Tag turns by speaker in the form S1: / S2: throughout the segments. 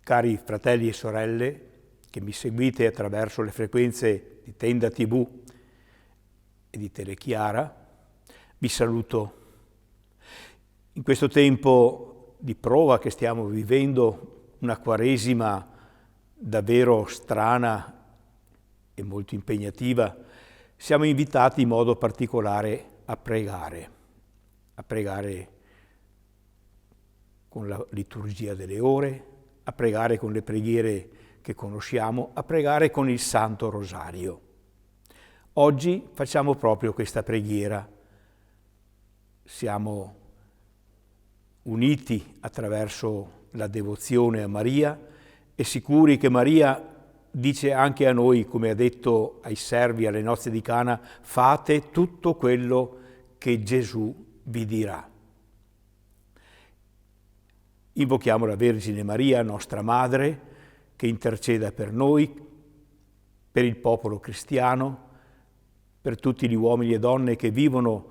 S1: Cari fratelli e sorelle che mi seguite attraverso le frequenze di Tenda TV e di Telechiara, vi saluto. In questo tempo di prova che stiamo vivendo, una Quaresima davvero strana e molto impegnativa, siamo invitati in modo particolare a pregare con la liturgia delle ore, a pregare con le preghiere che conosciamo, a pregare con il Santo Rosario. Oggi facciamo proprio questa preghiera. Siamo uniti attraverso la devozione a Maria e sicuri che Maria dice anche a noi, come ha detto ai servi alle nozze di Cana, fate tutto quello che Gesù vi dirà. Invochiamo la Vergine Maria, nostra Madre, che interceda per noi, per il popolo cristiano, per tutti gli uomini e donne che vivono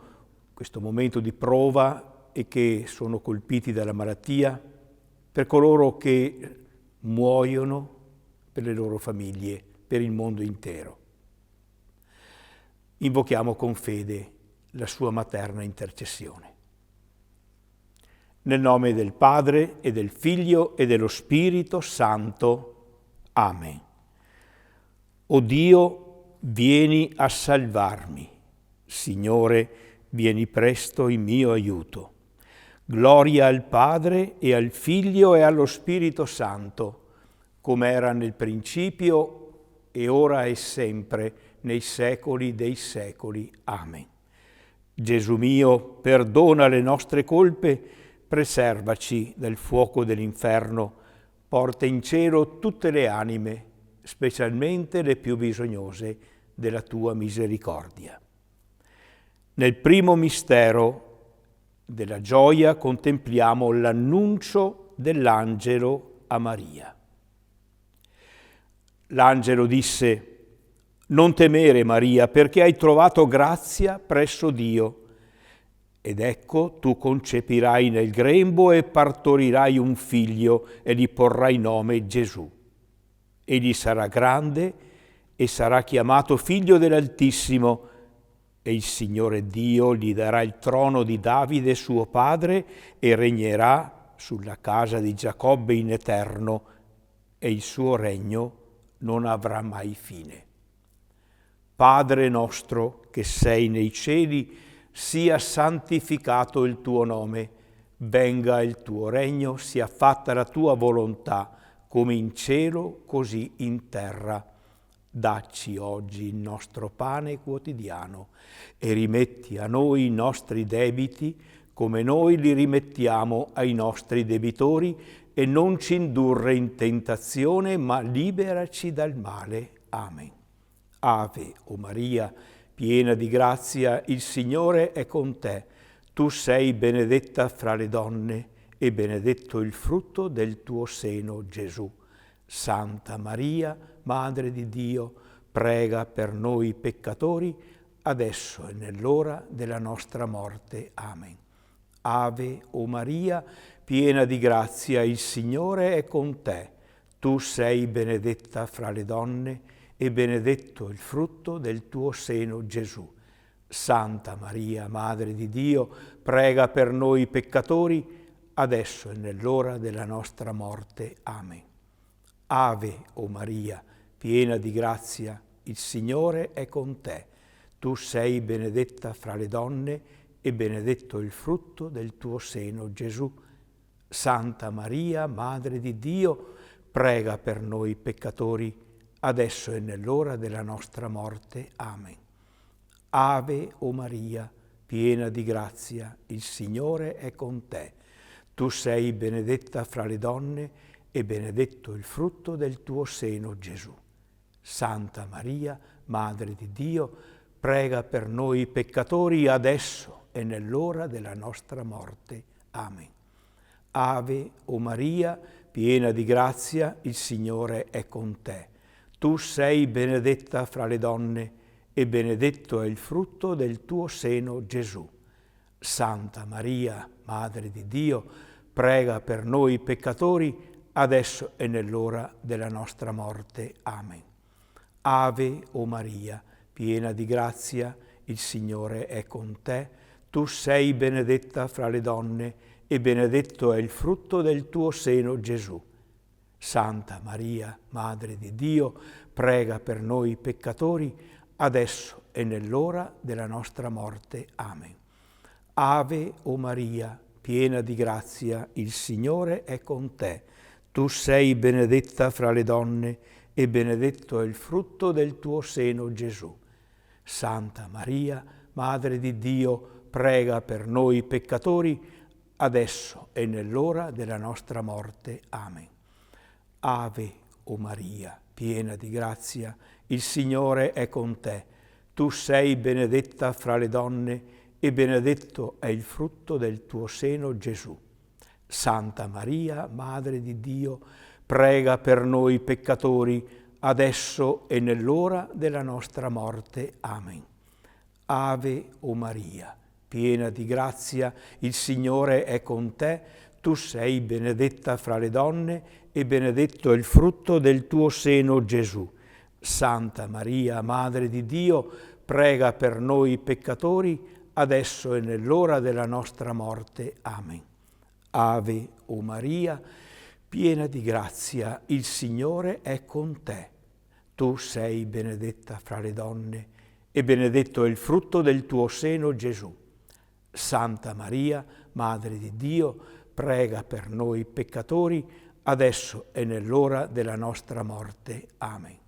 S1: questo momento di prova e che sono colpiti dalla malattia, per coloro che muoiono, per le loro famiglie, per il mondo intero. Invochiamo con fede la sua materna intercessione. Nel nome del Padre e del Figlio e dello Spirito Santo. Amen. O Dio, vieni a salvarmi. Signore, vieni presto in mio aiuto. Gloria al Padre e al Figlio e allo Spirito Santo, come era nel principio e ora e sempre, nei secoli dei secoli. Amen. Gesù mio, perdona le nostre colpe, preservaci dal fuoco dell'inferno, porta in cielo tutte le anime, specialmente le più bisognose della tua misericordia. Nel primo mistero della gioia contempliamo l'annuncio dell'angelo a Maria. L'angelo disse: «Non temere, Maria, perché hai trovato grazia presso Dio. Ed ecco, tu concepirai nel grembo e partorirai un figlio e gli porrai nome Gesù. Egli sarà grande e sarà chiamato Figlio dell'Altissimo, e il Signore Dio gli darà il trono di Davide suo padre e regnerà sulla casa di Giacobbe in eterno, e il suo regno non avrà mai fine. Padre nostro che sei nei cieli, sia santificato il tuo nome, venga il tuo regno, sia fatta la tua volontà, come in cielo, così in terra. Dacci oggi il nostro pane quotidiano e rimetti a noi i nostri debiti, come noi li rimettiamo ai nostri debitori, e non ci indurre in tentazione, ma liberaci dal male. Amen. Ave, o Maria, piena di grazia, il Signore è con te. Tu sei benedetta fra le donne e benedetto il frutto del tuo seno, Gesù. Santa Maria, Madre di Dio, prega per noi peccatori, adesso e nell'ora della nostra morte. Amen. Ave, o Maria, piena di grazia, il Signore è con te. Tu sei benedetta fra le donne e benedetto il frutto del tuo seno, Gesù. Santa Maria, Madre di Dio, prega per noi peccatori, adesso e nell'ora della nostra morte. Amen. Ave, o Maria, piena di grazia, il Signore è con te. Tu sei benedetta fra le donne e benedetto il frutto del tuo seno, Gesù. Santa Maria, Madre di Dio, prega per noi peccatori, adesso e nell'ora della nostra morte. Amen. Ave, o Maria, piena di grazia, il Signore è con te. Tu sei benedetta fra le donne e benedetto il frutto del tuo seno, Gesù. Santa Maria, Madre di Dio, prega per noi peccatori, adesso e nell'ora della nostra morte. Amen. Ave, o Maria, piena di grazia, il Signore è con te. Tu sei benedetta fra le donne e benedetto è il frutto del tuo seno, Gesù. Santa Maria, Madre di Dio, prega per noi peccatori, adesso e nell'ora della nostra morte. Amen. Ave o Maria, piena di grazia, il Signore è con te. Tu sei benedetta fra le donne e benedetto è il frutto del tuo seno, Gesù. Santa Maria, Madre di Dio, prega per noi peccatori, adesso e nell'ora della nostra morte. Amen. Ave o Maria, piena di grazia, il Signore è con te. Tu sei benedetta fra le donne e benedetto è il frutto del tuo seno, Gesù. Santa Maria, Madre di Dio, prega per noi peccatori, adesso e nell'ora della nostra morte. Amen. Ave o Maria, piena di grazia, il Signore è con te. Tu sei benedetta fra le donne e benedetto è il frutto del tuo seno, Gesù. Santa Maria, Madre di Dio, prega per noi peccatori, adesso e nell'ora della nostra morte. Amen. Ave o Maria, piena di grazia, il Signore è con te. Tu sei benedetta fra le donne e benedetto è il frutto del tuo seno, Gesù. Santa Maria, Madre di Dio, prega per noi peccatori, adesso e nell'ora della nostra morte. Amen. Ave o Maria, piena di grazia, il Signore è con te. Tu sei benedetta fra le donne e benedetto è il frutto del tuo seno, Gesù. Santa Maria, Madre di Dio, prega per noi peccatori, adesso e nell'ora della nostra morte. Amen.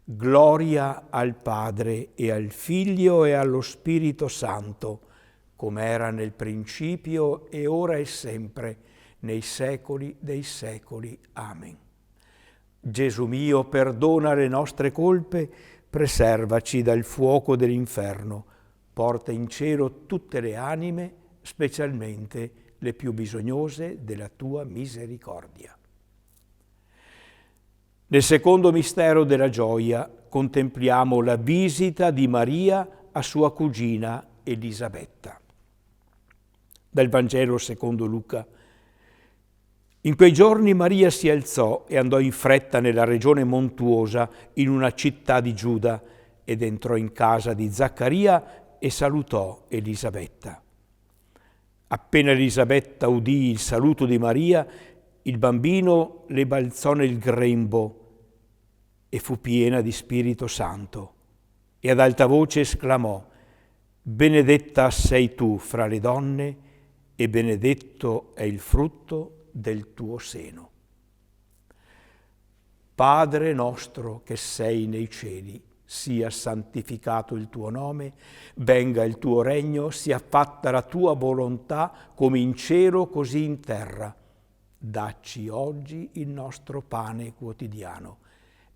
S1: Gloria al Padre e al Figlio e allo Spirito Santo, come era nel principio e ora e sempre, nei secoli dei secoli. Amen. Gesù mio, perdona le nostre colpe, preservaci dal fuoco dell'inferno, porta in cielo tutte le anime, specialmente le più bisognose della tua misericordia. Nel secondo mistero della gioia contempliamo la visita di Maria a sua cugina Elisabetta. Dal Vangelo secondo Luca. In quei giorni Maria si alzò e andò in fretta nella regione montuosa in una città di Giuda ed entrò in casa di Zaccaria e salutò Elisabetta. Appena Elisabetta udì il saluto di Maria, il bambino le balzò nel grembo e fu piena di Spirito Santo e ad alta voce esclamò: «Benedetta sei tu fra le donne e benedetto è il frutto del tuo seno». Padre nostro che sei nei cieli, sia santificato il tuo nome, venga il tuo regno, sia fatta la tua volontà come in cielo così in terra. Dacci oggi il nostro pane quotidiano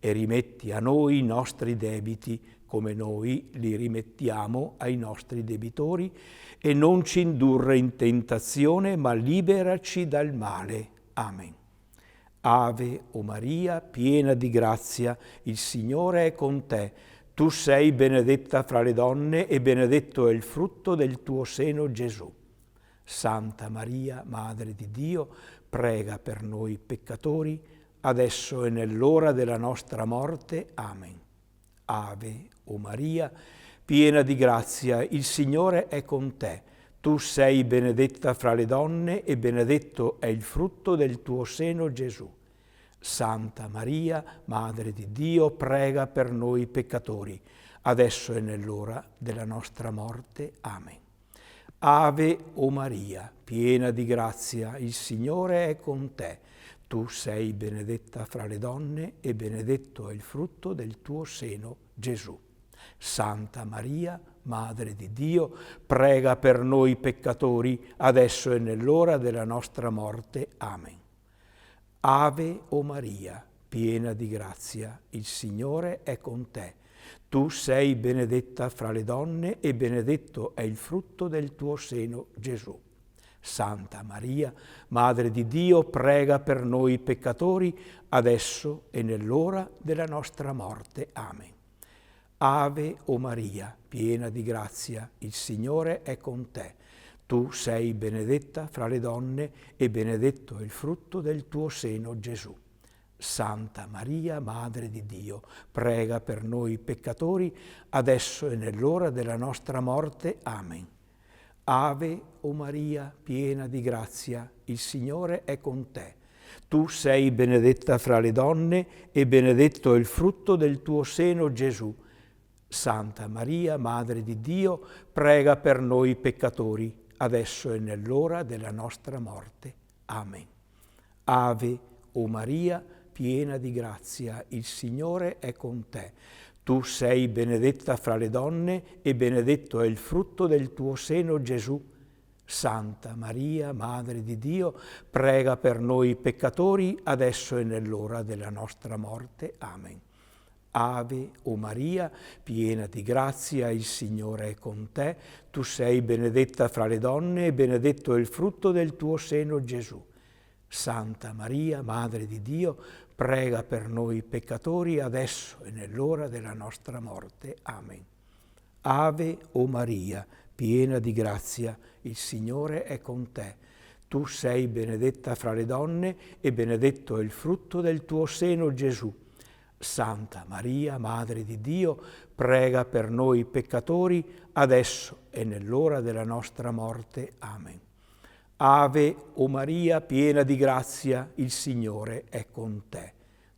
S1: e rimetti a noi i nostri debiti come noi li rimettiamo ai nostri debitori e non ci indurre in tentazione ma liberaci dal male. Amen. Ave o Maria, piena di grazia, il Signore è con te. Tu sei benedetta fra le donne e benedetto è il frutto del tuo seno, Gesù. Santa Maria, Madre di Dio, prega per noi peccatori, adesso e nell'ora della nostra morte. Amen. Ave o Maria, piena di grazia, il Signore è con te. Tu sei benedetta fra le donne e benedetto è il frutto del tuo seno, Gesù. Santa Maria, Madre di Dio, prega per noi peccatori, adesso e nell'ora della nostra morte. Amen. Ave o Maria, piena di grazia, il Signore è con te. Tu sei benedetta fra le donne e benedetto è il frutto del tuo seno, Gesù. Santa Maria, Madre di Dio, prega per noi peccatori, adesso e nell'ora della nostra morte. Amen. Ave o Maria, piena di grazia, il Signore è con te. Tu sei benedetta fra le donne e benedetto è il frutto del tuo seno, Gesù. Santa Maria, Madre di Dio, prega per noi peccatori, adesso e nell'ora della nostra morte. Amen. Ave o Maria, piena di grazia, il Signore è con te. Tu sei benedetta fra le donne e benedetto è il frutto del tuo seno, Gesù. Santa Maria, Madre di Dio, prega per noi peccatori, adesso e nell'ora della nostra morte. Amen. Ave, o Maria, piena di grazia, il Signore è con te. Tu sei benedetta fra le donne e benedetto è il frutto del tuo seno, Gesù. Santa Maria, Madre di Dio, prega per noi peccatori, adesso e nell'ora della nostra morte. Amen. Ave, o Maria, piena di grazia, il Signore è con te. Tu sei benedetta fra le donne e benedetto è il frutto del tuo seno, Gesù. Santa Maria, Madre di Dio, prega per noi peccatori, adesso e nell'ora della nostra morte. Amen. Ave, o Maria, piena di grazia, il Signore è con te. Tu sei benedetta fra le donne e benedetto è il frutto del tuo seno, Gesù. Santa Maria, Madre di Dio, prega per noi peccatori, adesso e nell'ora della nostra morte. Amen. Ave, o Maria, piena di grazia, il Signore è con te. Tu sei benedetta fra le donne e benedetto è il frutto del tuo seno, Gesù. Santa Maria, Madre di Dio, prega per noi peccatori, adesso e nell'ora della nostra morte. Amen. Ave, o Maria, piena di grazia, il Signore è con te.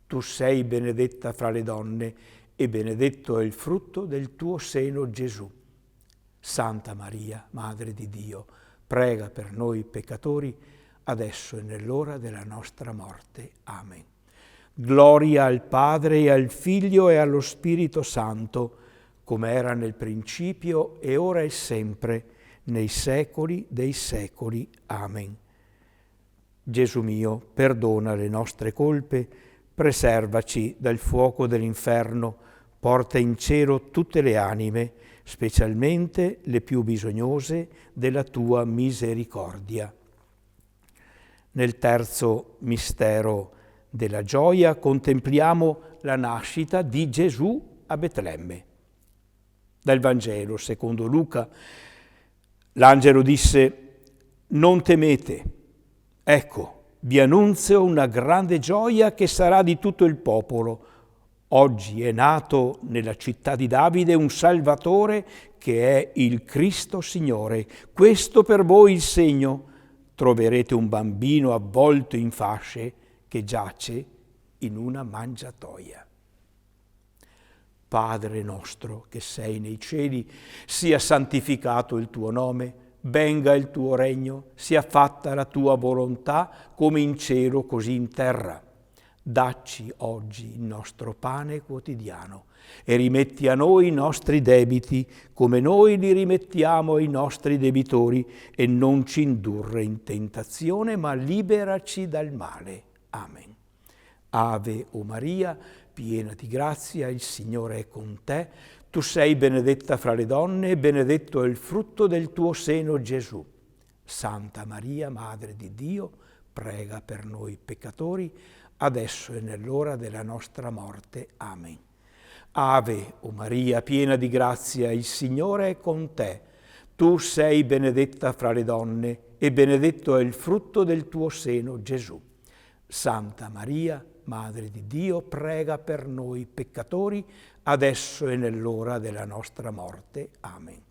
S1: Tu sei benedetta fra le donne e benedetto è il frutto del tuo seno, Gesù. Santa Maria, Madre di Dio, prega per noi peccatori, adesso e nell'ora della nostra morte. Amen. Gloria al Padre e al Figlio e allo Spirito Santo, come era nel principio e ora e sempre, nei secoli dei secoli. Amen. Gesù mio, perdona le nostre colpe, preservaci dal fuoco dell'inferno, porta in cielo tutte le anime, specialmente le più bisognose della tua misericordia. Nel terzo mistero della gioia contempliamo la nascita di Gesù a Betlemme. Dal Vangelo secondo Luca, l'angelo disse: «Non temete, ecco, vi annunzio una grande gioia che sarà di tutto il popolo. Oggi è nato nella città di Davide un Salvatore che è il Cristo Signore. Questo per voi il segno: troverete un bambino avvolto in fasce che giace in una mangiatoia». Padre nostro che sei nei cieli, sia santificato il tuo nome, venga il tuo regno, sia fatta la tua volontà come in cielo così in terra. Dacci oggi il nostro pane quotidiano e rimetti a noi i nostri debiti come noi li rimettiamo ai nostri debitori e non ci indurre in tentazione ma liberaci dal male. Amen. Ave, o Maria, piena di grazia, il Signore è con te. Tu sei benedetta fra le donne e benedetto è il frutto del tuo seno, Gesù. Santa Maria, Madre di Dio, prega per noi peccatori, adesso e nell'ora della nostra morte. Amen. Ave, o Maria, piena di grazia, il Signore è con te. Tu sei benedetta fra le donne e benedetto è il frutto del tuo seno, Gesù. Santa Maria, Madre di Dio, prega per noi peccatori, adesso e nell'ora della nostra morte. Amen.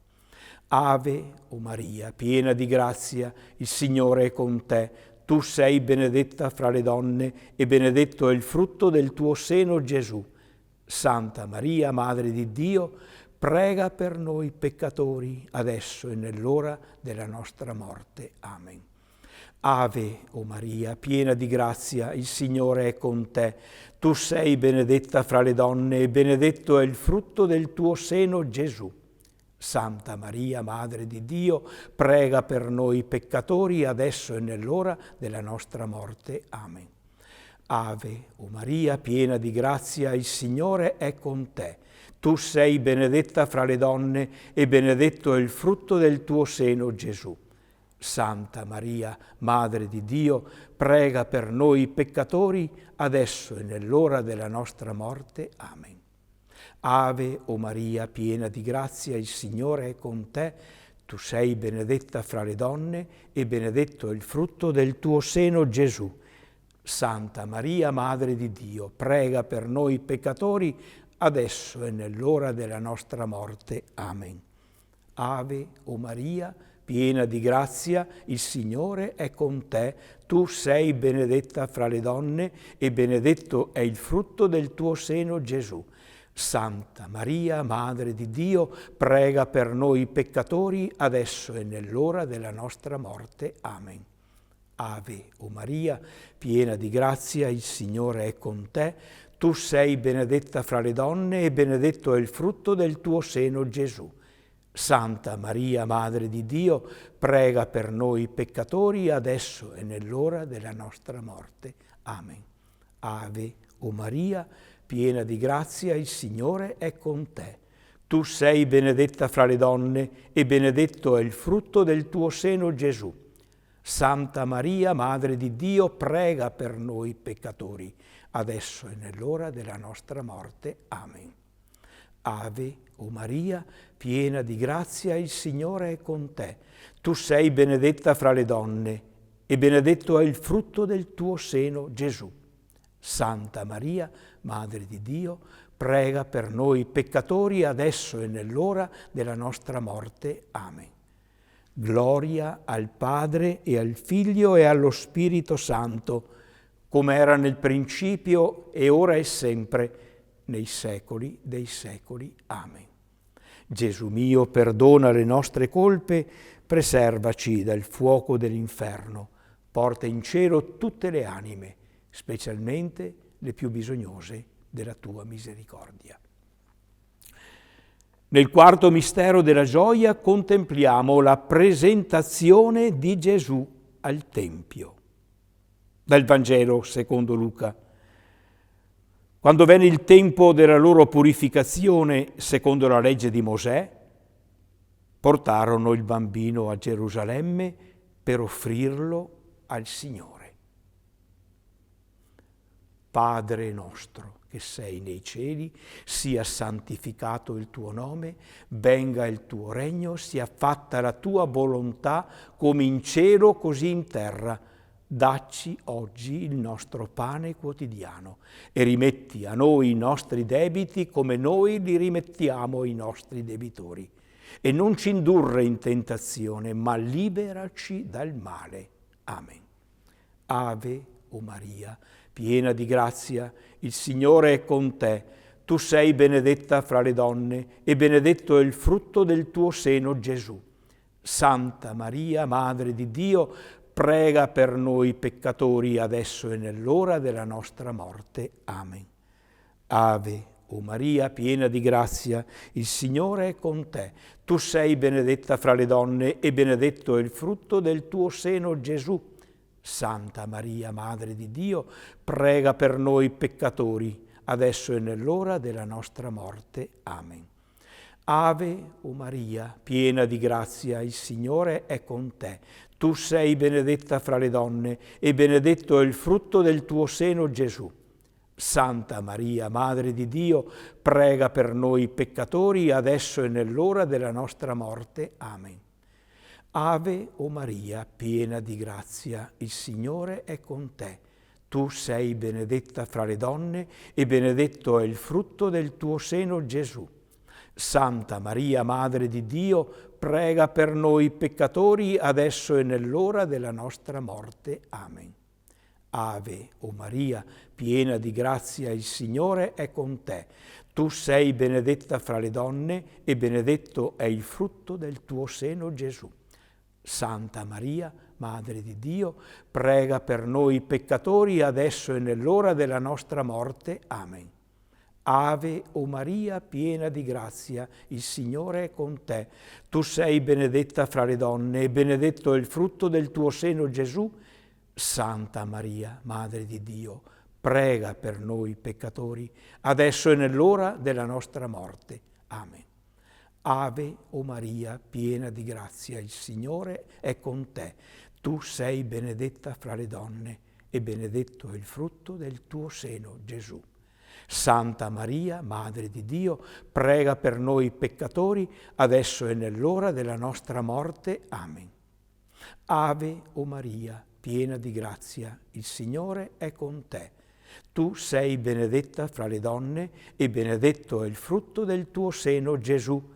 S1: Ave, o Maria, piena di grazia, il Signore è con te. Tu sei benedetta fra le donne e benedetto è il frutto del tuo seno, Gesù. Santa Maria, Madre di Dio, prega per noi peccatori, adesso e nell'ora della nostra morte. Amen. Ave, o Maria, piena di grazia, il Signore è con te. Tu sei benedetta fra le donne e benedetto è il frutto del tuo seno, Gesù. Santa Maria, Madre di Dio, prega per noi peccatori, adesso e nell'ora della nostra morte. Amen. Ave, o Maria, piena di grazia, il Signore è con te. Tu sei benedetta fra le donne e benedetto è il frutto del tuo seno, Gesù. Santa Maria, Madre di Dio, prega per noi peccatori, adesso e nell'ora della nostra morte. Amen. Ave, o Maria, piena di grazia, il Signore è con te. Tu sei benedetta fra le donne e benedetto è il frutto del tuo seno, Gesù. Santa Maria, Madre di Dio, prega per noi peccatori, adesso e nell'ora della nostra morte. Amen. Ave, o Maria, piena di grazia, il Signore è con te. Tu sei benedetta fra le donne e benedetto è il frutto del tuo seno, Gesù. Santa Maria, Madre di Dio, prega per noi peccatori, adesso e nell'ora della nostra morte. Amen. Ave, o Maria, piena di grazia, il Signore è con te. Tu sei benedetta fra le donne e benedetto è il frutto del tuo seno, Gesù. Santa Maria, Madre di Dio, prega per noi peccatori, adesso e nell'ora della nostra morte. Amen. Ave, o Maria, piena di grazia, il Signore è con te. Tu sei benedetta fra le donne e benedetto è il frutto del tuo seno, Gesù. Santa Maria, Madre di Dio, prega per noi peccatori, adesso e nell'ora della nostra morte. Amen. Ave, o Maria, piena di grazia, il Signore è con te. Tu sei benedetta fra le donne e benedetto è il frutto del tuo seno, Gesù. Santa Maria, Madre di Dio, prega per noi peccatori, adesso e nell'ora della nostra morte. Amen. Gloria al Padre e al Figlio e allo Spirito Santo, come era nel principio e ora e sempre, nei secoli dei secoli. Amen. Gesù mio, perdona le nostre colpe, preservaci dal fuoco dell'inferno, porta in cielo tutte le anime, specialmente le più bisognose della tua misericordia. Nel quarto mistero della gioia contempliamo la presentazione di Gesù al Tempio. Dal Vangelo secondo Luca. Quando venne il tempo della loro purificazione, secondo la legge di Mosè, portarono il bambino a Gerusalemme per offrirlo al Signore. Padre nostro, che sei nei cieli, sia santificato il tuo nome, venga il tuo regno, sia fatta la tua volontà, come in cielo così in terra. Dacci oggi il nostro pane quotidiano e rimetti a noi i nostri debiti come noi li rimettiamo ai nostri debitori. E non ci indurre in tentazione, ma liberaci dal male. Amen. Ave, o Maria, piena di grazia, il Signore è con te. Tu sei benedetta fra le donne e benedetto è il frutto del tuo seno, Gesù. Santa Maria, Madre di Dio, prega per noi peccatori, adesso e nell'ora della nostra morte. Amen. Ave, o Maria, piena di grazia, il Signore è con te. Tu sei benedetta fra le donne e benedetto è il frutto del tuo seno, Gesù. Santa Maria, Madre di Dio, prega per noi peccatori, adesso e nell'ora della nostra morte. Amen. Ave, o Maria, piena di grazia, il Signore è con te. Tu sei benedetta fra le donne e benedetto è il frutto del tuo seno, Gesù. Santa Maria, Madre di Dio, prega per noi peccatori, adesso e nell'ora della nostra morte. Amen. Ave, o Maria, piena di grazia, il Signore è con te. Tu sei benedetta fra le donne e benedetto è il frutto del tuo seno, Gesù. Santa Maria, Madre di Dio, prega per noi peccatori, adesso e nell'ora della nostra morte. Amen. Ave, o Maria, piena di grazia, il Signore è con te. Tu sei benedetta fra le donne e benedetto è il frutto del tuo seno, Gesù. Santa Maria, Madre di Dio, prega per noi peccatori, adesso e nell'ora della nostra morte. Amen. Ave, o Maria, piena di grazia, il Signore è con te. Tu sei benedetta fra le donne e benedetto è il frutto del tuo seno, Gesù. Santa Maria, Madre di Dio, prega per noi peccatori, adesso e nell'ora della nostra morte. Amen. Ave, o Maria, piena di grazia, il Signore è con te. Tu sei benedetta fra le donne e benedetto è il frutto del tuo seno, Gesù. Santa Maria, Madre di Dio, prega per noi peccatori, adesso e nell'ora della nostra morte. Amen. Ave o Maria, piena di grazia, il Signore è con te. Tu sei benedetta fra le donne e benedetto è il frutto del tuo seno, Gesù.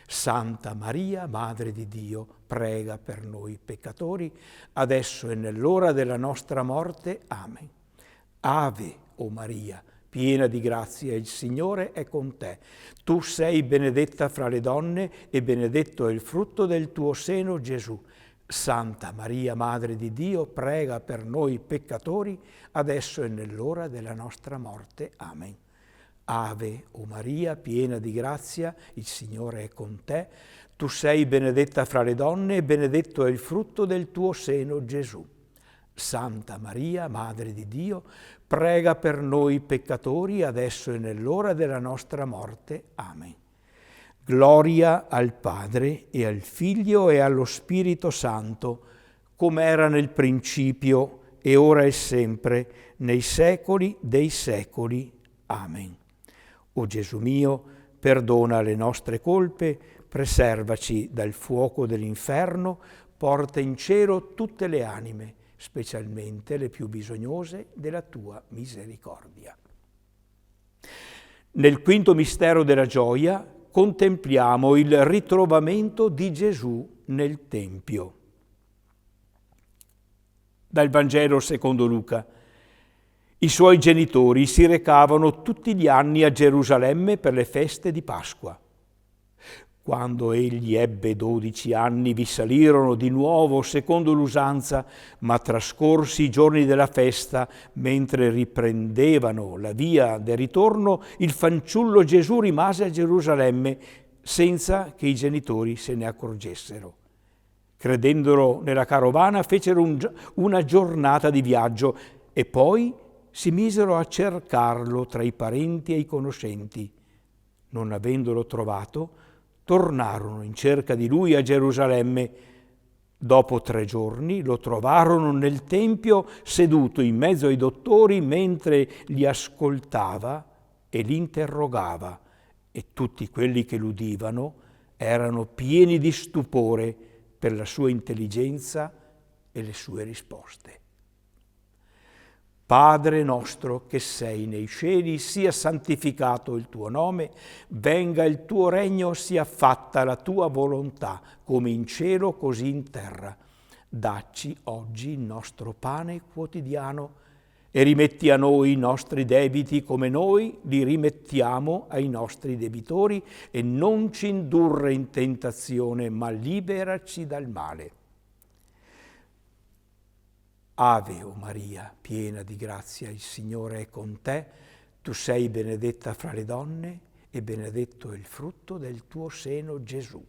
S1: Santa Maria, Madre di Dio, prega per noi peccatori, adesso e nell'ora della nostra morte. Amen. Ave o Maria, piena di grazia, il Signore è con te. Tu sei benedetta fra le donne e benedetto è il frutto del tuo seno, Gesù. Santa Maria, Madre di Dio, prega per noi peccatori, adesso e nell'ora della nostra morte. Amen. Ave o Maria, piena di grazia, il Signore è con te. Tu sei benedetta fra le donne e benedetto è il frutto del tuo seno, Gesù. Santa Maria, Madre di Dio, prega per noi peccatori, adesso e nell'ora della nostra morte. Amen. Gloria al Padre e al Figlio e allo Spirito Santo, come era nel principio e ora e sempre, nei secoli dei secoli. Amen. O Gesù mio, perdona le nostre colpe, preservaci dal fuoco dell'inferno, porta in cielo tutte le anime, specialmente le più bisognose della tua misericordia. Nel quinto mistero della gioia contempliamo il ritrovamento di Gesù nel Tempio. Dal Vangelo secondo Luca. I suoi genitori si recavano tutti gli anni a Gerusalemme per le feste di Pasqua. Quando egli ebbe 12 anni vi salirono di nuovo secondo l'usanza, ma trascorsi i giorni della festa, mentre riprendevano la via del ritorno, il fanciullo Gesù rimase a Gerusalemme senza che i genitori se ne accorgessero. Credendolo nella carovana, fecero una giornata di viaggio e poi si misero a cercarlo tra i parenti e i conoscenti. Non avendolo trovato, tornarono in cerca di lui a Gerusalemme. Dopo 3 giorni lo trovarono nel Tempio seduto in mezzo ai dottori mentre li ascoltava e li interrogava, e tutti quelli che l'udivano erano pieni di stupore per la sua intelligenza e le sue risposte. Padre nostro che sei nei cieli, sia santificato il tuo nome, venga il tuo regno, sia fatta la tua volontà, come in cielo così in terra. Dacci oggi il nostro pane quotidiano e rimetti a noi i nostri debiti come noi li rimettiamo ai nostri debitori, e non ci indurre in tentazione, ma liberaci dal male. Ave o Maria, piena di grazia, il Signore è con te. Tu sei benedetta fra le donne e benedetto è il frutto del tuo seno, Gesù.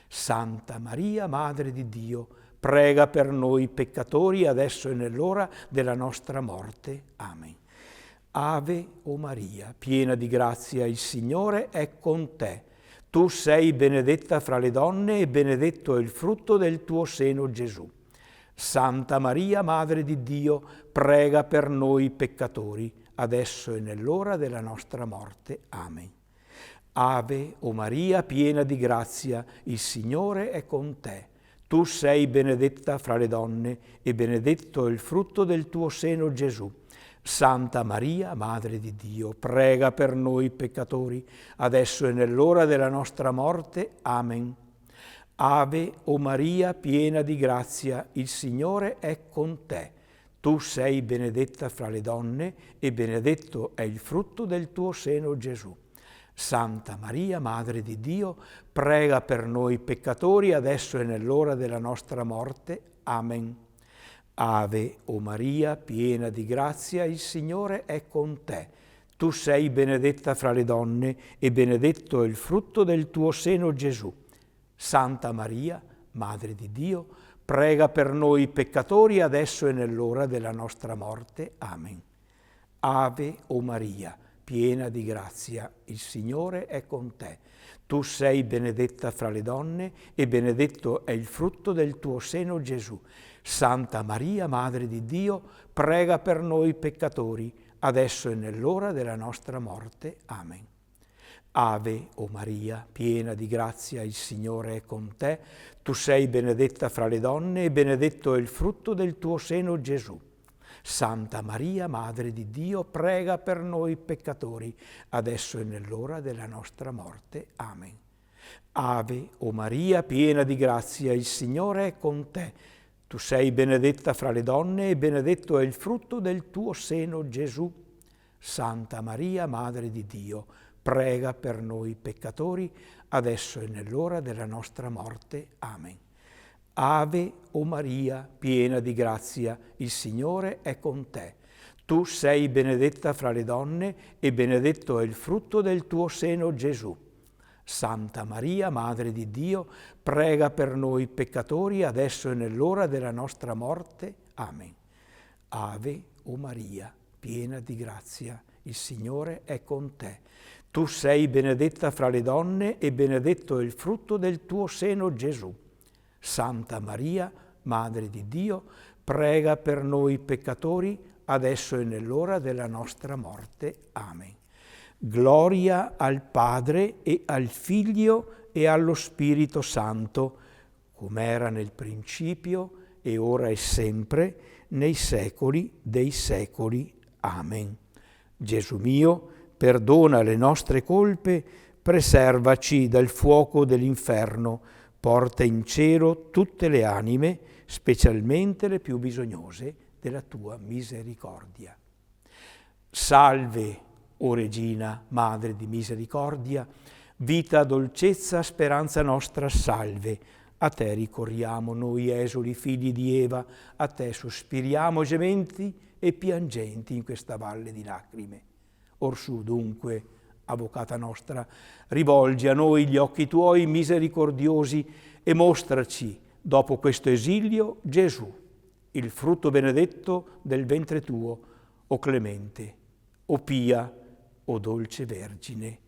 S1: Santa Maria, Madre di Dio, prega per noi peccatori, adesso e nell'ora della nostra morte. Amen. Ave o Maria, piena di grazia, il Signore è con te. Tu sei benedetta fra le donne e benedetto è il frutto del tuo seno, Gesù. Santa Maria, Madre di Dio, prega per noi peccatori, adesso e nell'ora della nostra morte. Amen. Ave o Maria, piena di grazia, il Signore è con te. Tu sei benedetta fra le donne e benedetto è il frutto del tuo seno, Gesù. Santa Maria, Madre di Dio, prega per noi peccatori, adesso e nell'ora della nostra morte. Amen. Ave o Maria, piena di grazia, il Signore è con te. Tu sei benedetta fra le donne e benedetto è il frutto del tuo seno, Gesù. Santa Maria, Madre di Dio, prega per noi peccatori, adesso e nell'ora della nostra morte. Amen. Ave o Maria, piena di grazia, il Signore è con te. Tu sei benedetta fra le donne e benedetto è il frutto del tuo seno, Gesù. Santa Maria, Madre di Dio, prega per noi peccatori, adesso e nell'ora della nostra morte. Amen. Ave o Maria, piena di grazia, il Signore è con te. Tu sei benedetta fra le donne e benedetto è il frutto del tuo seno, Gesù. Santa Maria, Madre di Dio, prega per noi peccatori, adesso e nell'ora della nostra morte. Amen. Ave, o Maria, piena di grazia, il Signore è con te. Tu sei benedetta fra le donne e benedetto è il frutto del tuo seno, Gesù. Santa Maria, Madre di Dio, prega per noi peccatori, adesso e nell'ora della nostra morte. Amen. Ave, o Maria, piena di grazia, il Signore è con te. Tu sei benedetta fra le donne e benedetto è il frutto del tuo seno, Gesù. Santa Maria, Madre di Dio, prega per noi peccatori, adesso e nell'ora della nostra morte. Amen. Ave, o Maria, piena di grazia, il Signore è con te. Tu sei benedetta fra le donne e benedetto è il frutto del tuo seno, Gesù. Santa Maria, Madre di Dio, prega per noi peccatori, adesso e nell'ora della nostra morte. Amen. Ave, o Maria, piena di grazia, il Signore è con te. Tu sei benedetta fra le donne e benedetto è il frutto del tuo seno, Gesù. Santa Maria, Madre di Dio, prega per noi peccatori, adesso e nell'ora della nostra morte. Amen. Gloria al Padre e al Figlio e allo Spirito Santo, come era nel principio e ora e sempre, nei secoli dei secoli. Amen. Gesù mio, perdona le nostre colpe, preservaci dal fuoco dell'inferno, porta in cielo tutte le anime, specialmente le più bisognose della tua misericordia. Salve, o Regina, Madre di misericordia, vita, dolcezza, speranza nostra, salve. A te ricorriamo noi esuli figli di Eva, a te sospiriamo gementi e piangenti in questa valle di lacrime. Orsù dunque, Avvocata nostra, rivolgi a noi gli occhi tuoi misericordiosi e mostraci, dopo questo esilio, Gesù, il frutto benedetto del ventre tuo, o clemente, o pia, o dolce Vergine,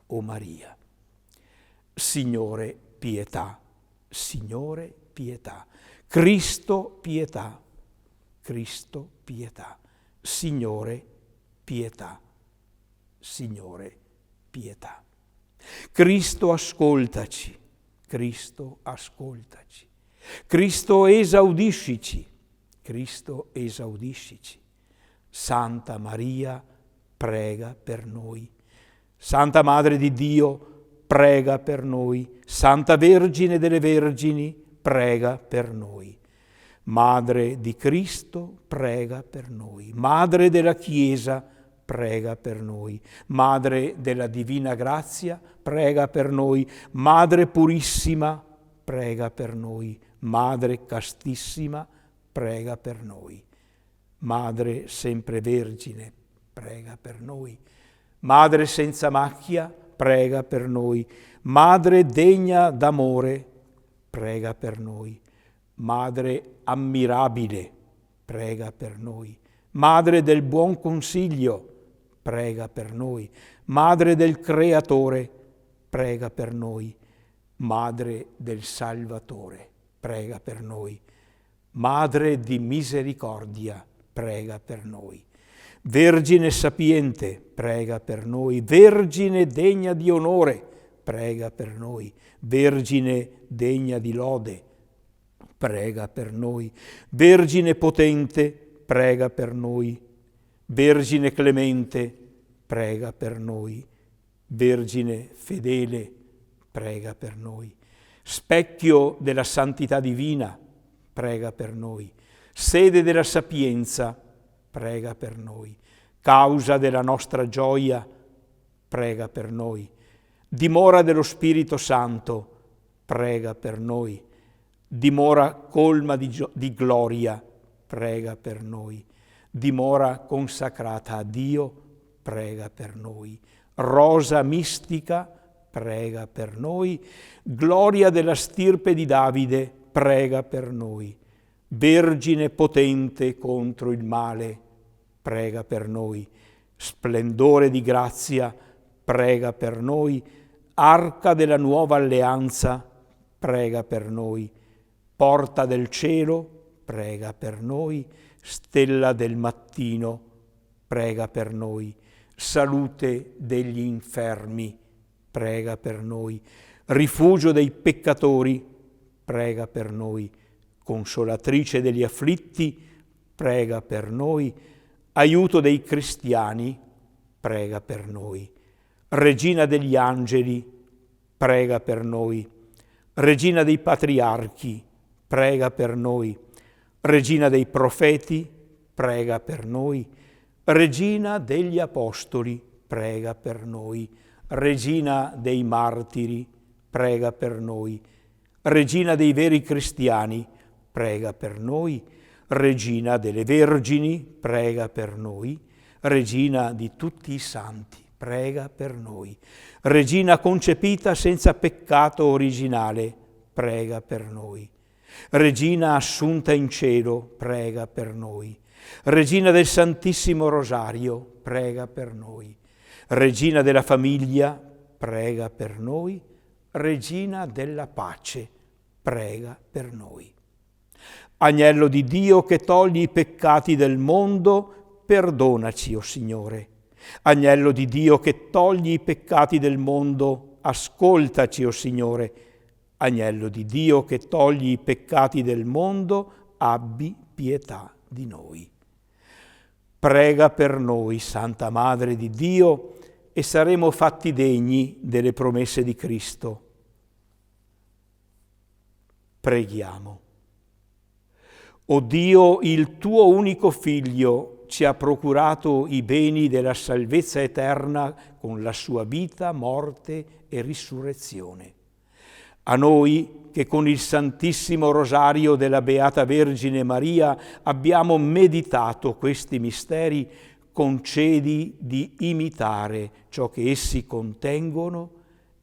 S1: o Maria. Signore, pietà. Signore, pietà. Cristo, pietà. Cristo, pietà. Signore, pietà. Signore, pietà. Cristo, ascoltaci. Cristo, ascoltaci. Cristo, esaudiscici. Cristo, esaudiscici. Santa Maria, prega per noi. Santa Madre di Dio, prega per noi. Santa Vergine delle Vergini, prega per noi. Madre di Cristo, prega per noi. Madre della Chiesa, prega per noi. Madre della Divina Grazia, prega per noi. Madre purissima, prega per noi. Madre castissima, prega per noi. Madre sempre Vergine, prega per noi. Madre senza macchia, prega per noi. Madre degna d'amore, prega per noi. Madre ammirabile, prega per noi. Madre del buon consiglio, prega per noi. Madre del Creatore, prega per noi. Madre del Salvatore, prega per noi. Madre di misericordia, prega per noi. Vergine sapiente, prega per noi. Vergine degna di onore, prega per noi. Vergine degna di lode, prega per noi. Vergine potente, prega per noi. Vergine clemente, prega per noi. Vergine fedele, prega per noi. Specchio della santità divina, prega per noi. Sede della sapienza, prega per noi. Causa della nostra gioia, prega per noi. Dimora dello Spirito Santo, prega per noi. Dimora colma di gloria, prega per noi. Dimora consacrata a Dio, prega per noi. Rosa mistica, prega per noi. Gloria della stirpe di Davide, prega per noi. Vergine potente contro il male, prega per noi. Splendore di grazia, prega per noi. Arca della nuova alleanza, prega per noi. Porta del cielo, prega per noi. Stella del mattino, prega per noi. Salute degli infermi, prega per noi. Rifugio dei peccatori, prega per noi. Consolatrice degli afflitti, prega per noi. Aiuto dei cristiani, prega per noi. Regina degli angeli, prega per noi. Regina dei patriarchi, prega per noi. Regina dei profeti, prega per noi. Regina degli apostoli, prega per noi. Regina dei martiri, prega per noi. Regina dei veri cristiani, prega per noi. Regina delle vergini, prega per noi. Regina di tutti i santi, prega per noi. Regina concepita senza peccato originale, prega per noi. Regina assunta in cielo, prega per noi. Regina del Santissimo Rosario, prega per noi. Regina della famiglia, prega per noi. Regina della pace, prega per noi. Agnello di Dio che togli i peccati del mondo, perdonaci, o Signore. Agnello di Dio che togli i peccati del mondo, ascoltaci, o Signore. Agnello di Dio che togli i peccati del mondo, abbi pietà di noi. Prega per noi, Santa Madre di Dio, e saremo fatti degni delle promesse di Cristo. Preghiamo. O Dio, il tuo unico Figlio ci ha procurato i beni della salvezza eterna con la sua vita, morte e risurrezione. A noi, che con il Santissimo Rosario della Beata Vergine Maria abbiamo meditato questi misteri, concedi di imitare ciò che essi contengono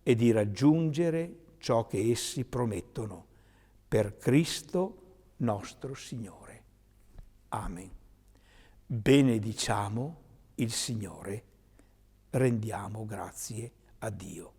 S1: e di raggiungere ciò che essi promettono. Per Cristo nostro Signore. Amen. Benediciamo il Signore, rendiamo grazie a Dio.